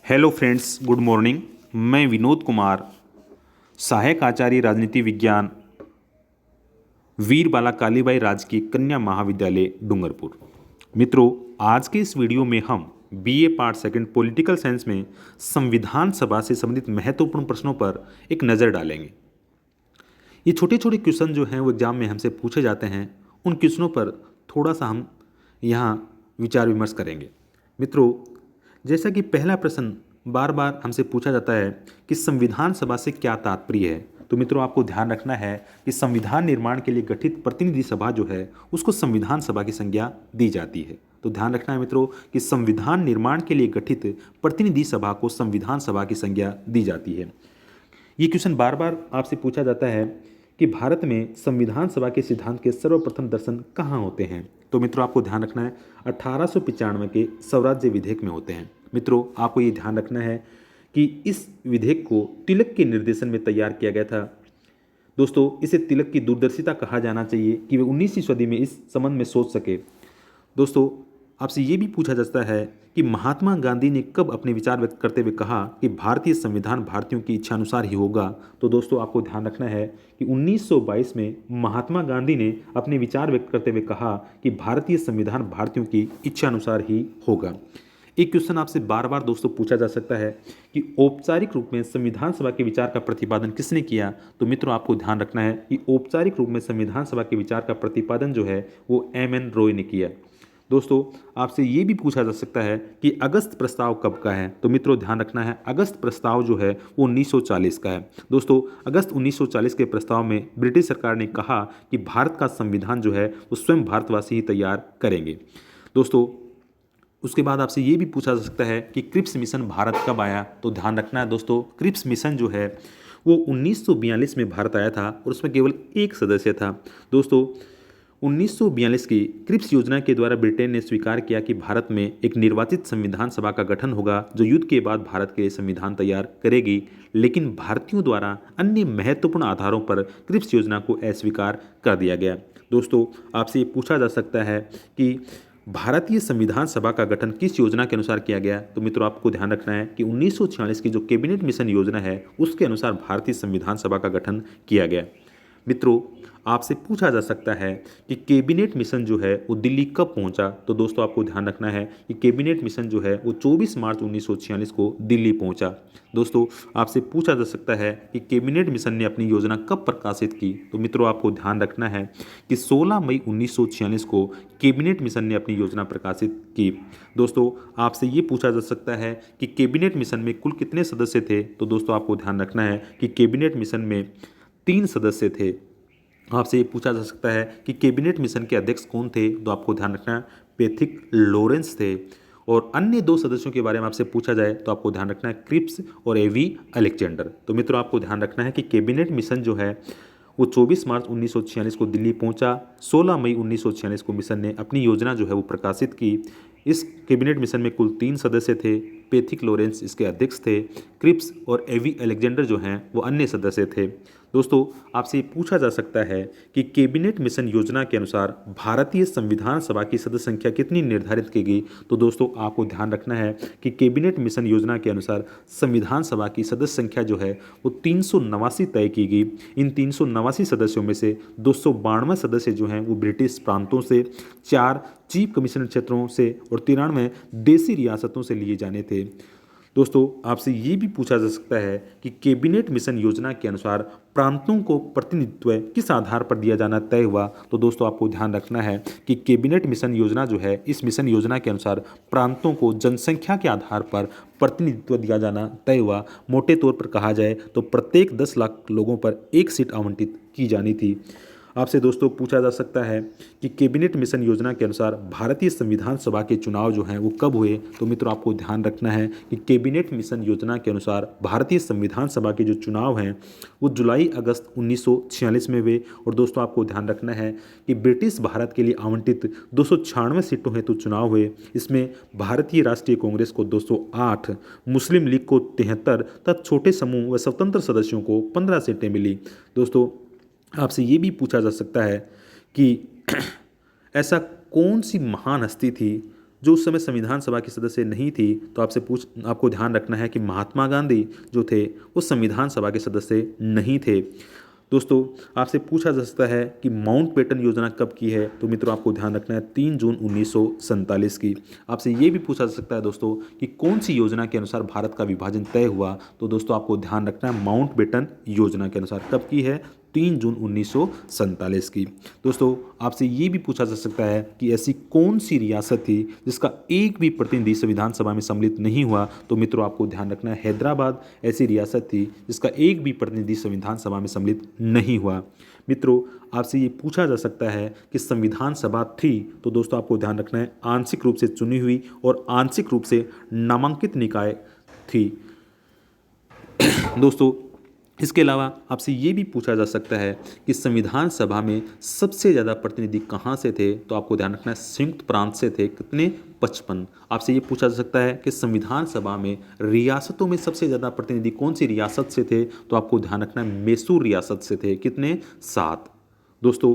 Hello friends, good morning. मैं विनोद कुमार, सहायक आचार्य राजनीति विज्ञान, वीर बाला कालीबाई राजकीय कन्या महाविद्यालय डूंगरपुर। मित्रों, आज के इस वीडियो में हम BA part second political science में संविधान सभा से संबंधित महत्वपूर्ण प्रश्नों पर एक नज़र डालेंगे। ये छोटे छोटे क्वेश्चन जो हैं वो एग्जाम में हमसे पूछे जाते हैं। उन क्वेश्चनों पर थोड़ा सा हम यहाँ विचार विमर्श करेंगे। मित्रों, जैसा कि पहला प्रश्न बार बार हमसे पूछा जाता है कि संविधान सभा से क्या तात्पर्य है, तो मित्रों आपको ध्यान रखना है कि संविधान निर्माण के लिए गठित प्रतिनिधि सभा जो है उसको संविधान सभा की संज्ञा दी जाती है। तो ध्यान रखना है मित्रों कि संविधान निर्माण के लिए गठित प्रतिनिधि सभा को संविधान सभा की संज्ञा दी जाती है। ये क्वेश्चन बार बार आपसे पूछा जाता है कि भारत में संविधान सभा के सिद्धांत के सर्वप्रथम दर्शन कहाँ होते हैं। तो मित्रों आपको ध्यान रखना है 1895 के स्वराज्य विधेयक में होते हैं। मित्रों आपको ये ध्यान रखना है कि इस विधेयक को तिलक के निर्देशन में तैयार किया गया था। दोस्तों, इसे तिलक की दूरदर्शिता कहा जाना चाहिए कि वे 19वीं सदी में इस संबंध में सोच सके। दोस्तों, आपसे ये भी पूछा जाता है कि महात्मा गांधी ने कब अपने विचार व्यक्त करते हुए कहा कि भारतीय संविधान भारतीयों की इच्छा अनुसार ही होगा। तो दोस्तों आपको ध्यान रखना है कि 1922 में महात्मा गांधी ने अपने विचार व्यक्त करते हुए कहा कि भारतीय संविधान भारतीयों की इच्छा अनुसार ही होगा। एक क्वेश्चन आपसे बार बार दोस्तों पूछा जा सकता है कि औपचारिक रूप में संविधान सभा के विचार का प्रतिपादन किसने किया। तो मित्रों आपको ध्यान रखना है कि औपचारिक रूप में संविधान सभा के विचार का प्रतिपादन जो है वो M.N. रॉय ने किया। दोस्तों, आपसे ये भी पूछा जा सकता है कि अगस्त प्रस्ताव कब का है। तो मित्रों ध्यान रखना है अगस्त प्रस्ताव जो है वो 1940 का है। दोस्तों, अगस्त 1940 के प्रस्ताव में ब्रिटिश सरकार ने कहा कि भारत का संविधान जो है वो स्वयं भारतवासी ही तैयार करेंगे। दोस्तों, उसके बाद आपसे ये भी पूछा जा सकता है कि क्रिप्स मिशन भारत कब आया। तो ध्यान रखना है दोस्तों, क्रिप्स मिशन जो है वो 1942 में भारत आया था और उसमें केवल एक सदस्य था। दोस्तों, 1942 की क्रिप्स योजना के द्वारा ब्रिटेन ने स्वीकार किया कि भारत में एक निर्वाचित संविधान सभा का गठन होगा जो युद्ध के बाद भारत के लिए संविधान तैयार करेगी। लेकिन भारतीयों द्वारा अन्य महत्वपूर्ण आधारों पर क्रिप्स योजना को अस्वीकार कर दिया गया। दोस्तों, आपसे ये पूछा जा सकता है कि भारतीय संविधान सभा का गठन किस योजना के अनुसार किया गया। तो मित्रों आपको ध्यान रखना है कि 1946 की जो कैबिनेट मिशन योजना है उसके अनुसार भारतीय संविधान सभा का गठन किया गया। मित्रों, आपसे पूछा जा सकता है कि कैबिनेट मिशन जो है वो दिल्ली कब पहुंचा। तो दोस्तों आपको ध्यान रखना है कि कैबिनेट मिशन जो है वो 24 मार्च 1946 को दिल्ली पहुंचा। दोस्तों, आपसे पूछा जा सकता है कि कैबिनेट मिशन ने अपनी योजना कब प्रकाशित की। तो मित्रों आपको ध्यान रखना है कि 16 मई 1946 को कैबिनेट मिशन ने अपनी योजना प्रकाशित की। दोस्तों, आपसे ये पूछा जा सकता है कि कैबिनेट मिशन में कुल कितने सदस्य थे। तो दोस्तों आपको ध्यान रखना है कि कैबिनेट मिशन में 3 सदस्य थे। आपसे ये पूछा जा सकता है कि कैबिनेट मिशन के अध्यक्ष कौन थे। तो आपको ध्यान रखना है पैथिक लॉरेंस थे। और अन्य 2 सदस्यों के बारे में आपसे पूछा जाए तो आपको ध्यान रखना है क्रिप्स और A.V. अलेक्जेंडर। तो मित्रों आपको ध्यान रखना है कि कैबिनेट मिशन जो है वो 24 मार्च 1946 को दिल्ली पहुंचा। 16 मई 1946 को मिशन ने अपनी योजना जो है वो प्रकाशित की। इस कैबिनेट मिशन में कुल 3 सदस्य थे। पैथिक लॉरेंस इसके अध्यक्ष थे। क्रिप्स और A.V. अलेक्जेंडर जो हैं वो अन्य सदस्य थे। दोस्तों, आपसे पूछा जा सकता है कि कैबिनेट मिशन योजना के अनुसार भारतीय संविधान सभा की सदस्य संख्या कितनी निर्धारित की गई। तो दोस्तों आपको ध्यान रखना है कि कैबिनेट मिशन योजना के अनुसार संविधान सभा की सदस्य संख्या जो है वो 389 तय की गई। इन 389 सदस्यों में से 292 सदस्य जो हैं वो ब्रिटिश प्रांतों से, 4 चीफ कमिश्नर क्षेत्रों से और 93 देसी रियासतों से लिए जाने थे। दोस्तों, आपसे ये भी पूछा जा सकता है कि कैबिनेट मिशन योजना के अनुसार प्रांतों को प्रतिनिधित्व किस आधार पर दिया जाना तय हुआ। तो दोस्तों आपको ध्यान रखना है कि कैबिनेट मिशन योजना जो है इस मिशन योजना के अनुसार प्रांतों को जनसंख्या के आधार पर प्रतिनिधित्व दिया जाना तय हुआ। मोटे तौर पर कहा जाए तो प्रत्येक 10 लाख लोगों पर 1 सीट आवंटित की जानी थी। आपसे दोस्तों पूछा जा सकता है कि कैबिनेट मिशन योजना के अनुसार भारतीय संविधान सभा के चुनाव जो हैं वो कब हुए। तो मित्रों आपको ध्यान रखना है कि कैबिनेट मिशन योजना के अनुसार भारतीय संविधान सभा के जो चुनाव हैं वो जुलाई अगस्त 1946 में हुए। और दोस्तों आपको ध्यान रखना है कि ब्रिटिश भारत के लिए आवंटित 296 सीटों हेतु चुनाव हुए। इसमें भारतीय राष्ट्रीय कांग्रेस को 208, मुस्लिम लीग को 73 तथा छोटे समूह व स्वतंत्र सदस्यों को 15 सीटें मिली। दोस्तों, आपसे ये भी पूछा जा सकता है कि ऐसा कौन सी महान हस्ती थी जो उस समय संविधान सभा की सदस्य नहीं थी, तो आपको ध्यान रखना है कि महात्मा गांधी जो थे वो संविधान सभा के सदस्य नहीं थे। दोस्तों, आपसे पूछा जा सकता है कि माउंटबेटन योजना कब की है, तो मित्रों आपको ध्यान रखना है 3 जून 1947 की। आपसे ये भी पूछा जा सकता है दोस्तों कि कौन सी योजना के अनुसार भारत का विभाजन तय हुआ, तो दोस्तों आपको ध्यान रखना है माउंटबेटन योजना के अनुसार कब की है, 3 जून 1947 की। दोस्तों, आपसे ये भी पूछा जा सकता है कि ऐसी कौन सी रियासत थी जिसका एक भी प्रतिनिधि संविधान सभा में सम्मिलित नहीं हुआ, तो मित्रों आपको ध्यान रखना है हैदराबाद ऐसी रियासत थी जिसका एक भी प्रतिनिधि संविधान सभा में सम्मिलित नहीं हुआ। मित्रों, आपसे ये पूछा जा सकता है कि संविधान सभा थी, तो दोस्तों आपको ध्यान रखना है आंशिक रूप से चुनी हुई और आंशिक रूप से नामांकित निकाय थी। दोस्तों, इसके अलावा आपसे ये भी पूछा जा सकता है कि संविधान सभा में सबसे ज़्यादा प्रतिनिधि कहाँ से थे, तो आपको ध्यान रखना है संयुक्त प्रांत से थे। कितने? 55। आपसे ये पूछा जा सकता है कि संविधान सभा में रियासतों में सबसे ज़्यादा प्रतिनिधि कौन सी रियासत से थे, तो आपको ध्यान रखना है मैसूर रियासत से थे। कितने? 7। दोस्तों,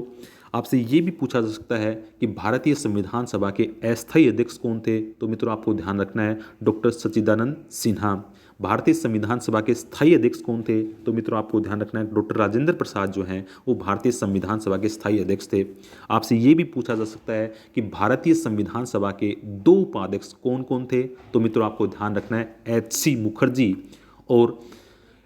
आपसे ये भी पूछा जा सकता है कि भारतीय संविधान सभा के अस्थायी अध्यक्ष कौन थे, तो मित्रों आपको ध्यान रखना है डॉक्टर सच्चिदानंद सिन्हा। भारतीय संविधान सभा के स्थायी अध्यक्ष कौन थे, तो मित्रों आपको ध्यान रखना है डॉक्टर राजेंद्र प्रसाद जो हैं वो भारतीय संविधान सभा के स्थायी अध्यक्ष थे। आपसे ये भी पूछा जा सकता है कि भारतीय संविधान सभा के 2 उपाध्यक्ष कौन कौन थे, तो मित्रों आपको ध्यान रखना है एच.सी. मुखर्जी और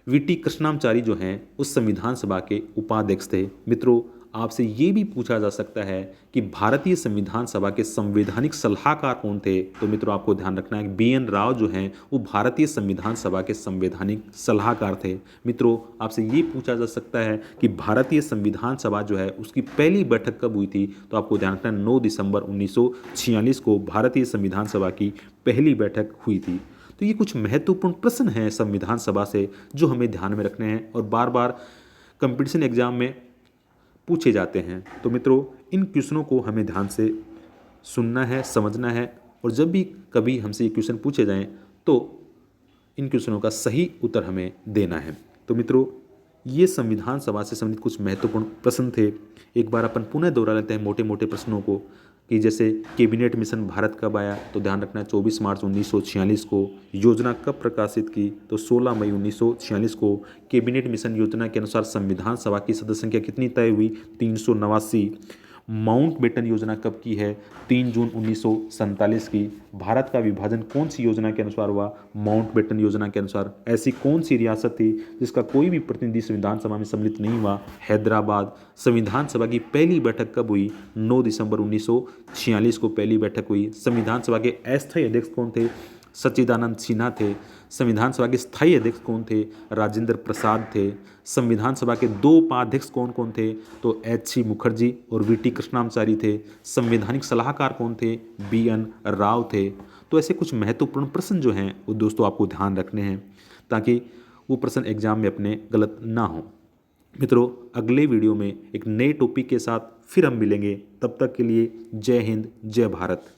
वी.टी. कृष्णामाचारी जो हैं उस संविधान सभा के उपाध्यक्ष थे। मित्रों, आपसे ये भी पूछा जा सकता है कि भारतीय संविधान सभा के संवैधानिक सलाहकार कौन थे, तो मित्रों आपको ध्यान रखना है बी.एन. राव जो हैं वो भारतीय संविधान सभा के संवैधानिक सलाहकार थे। मित्रों, आपसे ये पूछा जा सकता है कि भारतीय संविधान सभा जो है उसकी पहली बैठक कब हुई थी, तो आपको ध्यान रखना है 9 दिसंबर 1946 को भारतीय संविधान सभा की पहली बैठक हुई थी। तो ये कुछ महत्वपूर्ण प्रश्न हैं संविधान सभा से जो हमें ध्यान में रखने हैं और बार बार कंपटीशन एग्जाम में पूछे जाते हैं। तो मित्रों, इन क्वेश्चनों को हमें ध्यान से सुनना है, समझना है और जब भी कभी हमसे ये क्वेश्चन पूछे जाएं तो इन क्वेश्चनों का सही उत्तर हमें देना है। तो मित्रों, ये संविधान सभा से संबंधित कुछ महत्वपूर्ण प्रश्न थे। एक बार अपन पुनः दोहरा लेते हैं मोटे मोटे प्रश्नों को कि जैसे कैबिनेट मिशन भारत कब आया, तो ध्यान रखना है 24 मार्च 1946 को। योजना कब प्रकाशित की, तो 16 मई 1946 को। कैबिनेट मिशन योजना के अनुसार संविधान सभा की सदस्य संख्या कितनी तय हुई, 389। माउंटबेटन योजना कब की है, 3 जून 1947 की। भारत का विभाजन कौन सी योजना के अनुसार हुआ, माउंटबेटन योजना के अनुसार। ऐसी कौन सी रियासत थी जिसका कोई भी प्रतिनिधि संविधान सभा में सम्मिलित नहीं हुआ, हैदराबाद। संविधान सभा की पहली बैठक कब हुई, 9 दिसंबर 1946 को पहली बैठक हुई। संविधान सभा के अस्थायी अध्यक्ष कौन थे, सच्चिदानंद सिन्हा थे। संविधान सभा के स्थायी अध्यक्ष कौन थे, राजेंद्र प्रसाद थे। संविधान सभा के 2 उपाध्यक्ष कौन कौन थे, तो एच.सी. मुखर्जी और वी.टी. कृष्णामाचारी थे। संवैधानिक सलाहकार कौन थे, बी.एन. राव थे। तो ऐसे कुछ महत्वपूर्ण प्रश्न जो हैं वो दोस्तों आपको ध्यान रखने हैं ताकि वो प्रश्न एग्जाम में अपने गलत ना हो। मित्रों, अगले वीडियो में एक नए टॉपिक के साथ फिर हम मिलेंगे। तब तक के लिए जय हिंद, जय भारत।